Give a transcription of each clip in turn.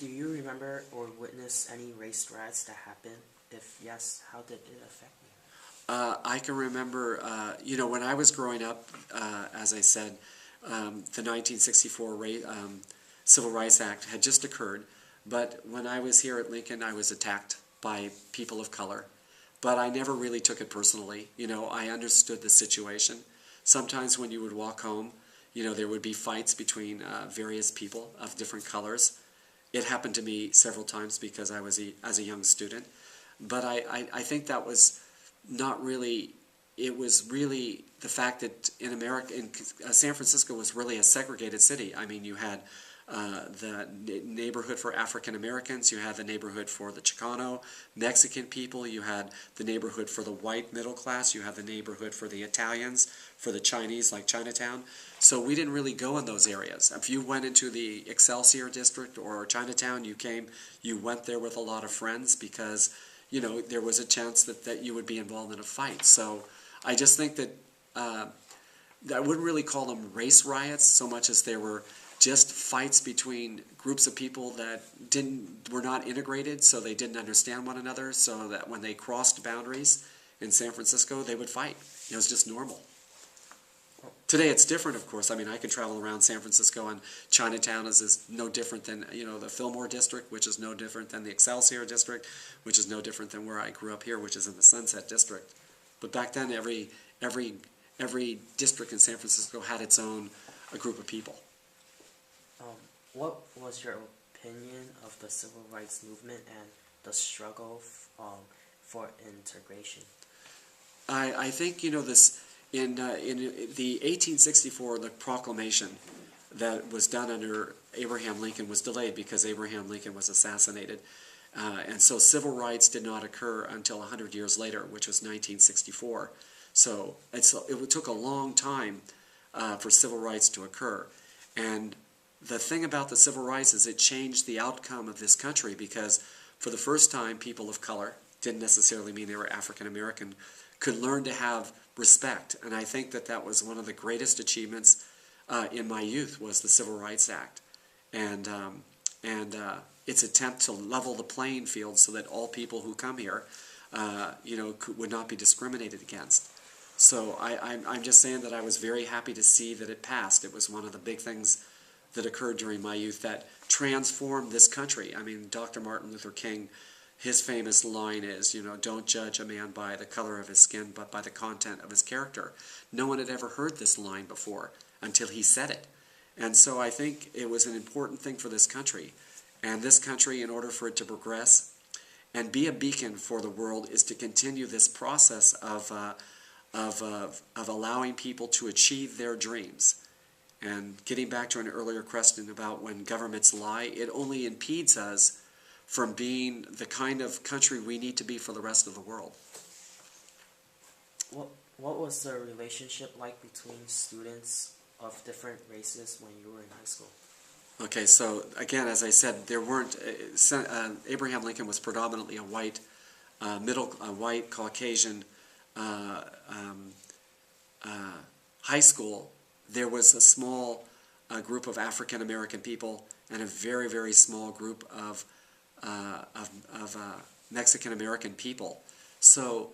Do you remember or witness any race riots that happened? If yes, how did it affect you? I can remember, when I was growing up, as I said, the 1964 Civil Rights Act had just occurred, but when I was here at Lincoln, I was attacked by people of color. But I never really took it personally. I understood the situation. Sometimes when you would walk home, there would be fights between various people of different colors. It happened to me several times because I was as a young student. But I think that was not really, it was really the fact that in America, San Francisco was really a segregated city. I mean, you had the neighborhood for African Americans, you had the neighborhood for the Chicano, Mexican people, you had the neighborhood for the white middle class, you had the neighborhood for the Italians, for the Chinese, like Chinatown. So we didn't really go in those areas. If you went into the Excelsior district or Chinatown, you went there with a lot of friends because there was a chance that you would be involved in a fight. So I just think that I wouldn't really call them race riots so much as they were just fights between groups of people that were not integrated, so they didn't understand one another, so that when they crossed boundaries in San Francisco, they would fight. It was just normal. Today it's different, of course. I mean, I can travel around San Francisco, and Chinatown is no different than the Fillmore district, which is no different than the Excelsior district, which is no different than where I grew up here, which is in the Sunset district. But back then, every district in San Francisco had its own group of people. What was your opinion of the civil rights movement and the struggle for integration? I think this in the 1864 the proclamation that was done under Abraham Lincoln was delayed because Abraham Lincoln was assassinated, and so civil rights did not occur until 100 years later, which was 1964. So it took a long time for civil rights to occur, and the thing about the civil rights is it changed the outcome of this country because for the first time people of color, didn't necessarily mean they were African American, could learn to have respect. And I think that was one of the greatest achievements in my youth was the Civil Rights Act and its attempt to level the playing field so that all people who come here would not be discriminated against. So I'm just saying that I was very happy to see that it passed. It was one of the big things that occurred during my youth that transformed this country. I mean, Dr. Martin Luther King, his famous line is, don't judge a man by the color of his skin, but by the content of his character. No one had ever heard this line before until he said it. And so I think it was an important thing for this country. And this country, in order for it to progress and be a beacon for the world, is to continue this process of allowing people to achieve their dreams. And getting back to an earlier question about when governments lie, it only impedes us from being the kind of country we need to be for the rest of the world. What was the relationship like between students of different races when you were in high school? Okay, so again, as I said, there weren't. Abraham Lincoln was predominantly a white, white Caucasian high school. There was a small group of African American people and a very, very small group of Mexican American people. So,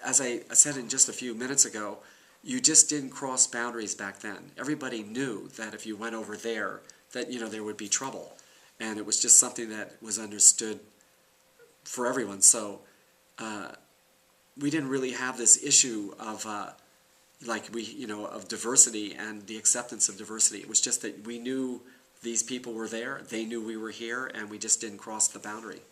as I said in just a few minutes ago, you just didn't cross boundaries back then. Everybody knew that if you went over there, that there would be trouble, and it was just something that was understood for everyone. So, we didn't really have this issue of of diversity and the acceptance of diversity. It was just that we knew these people were there, they knew we were here, and we just didn't cross the boundary.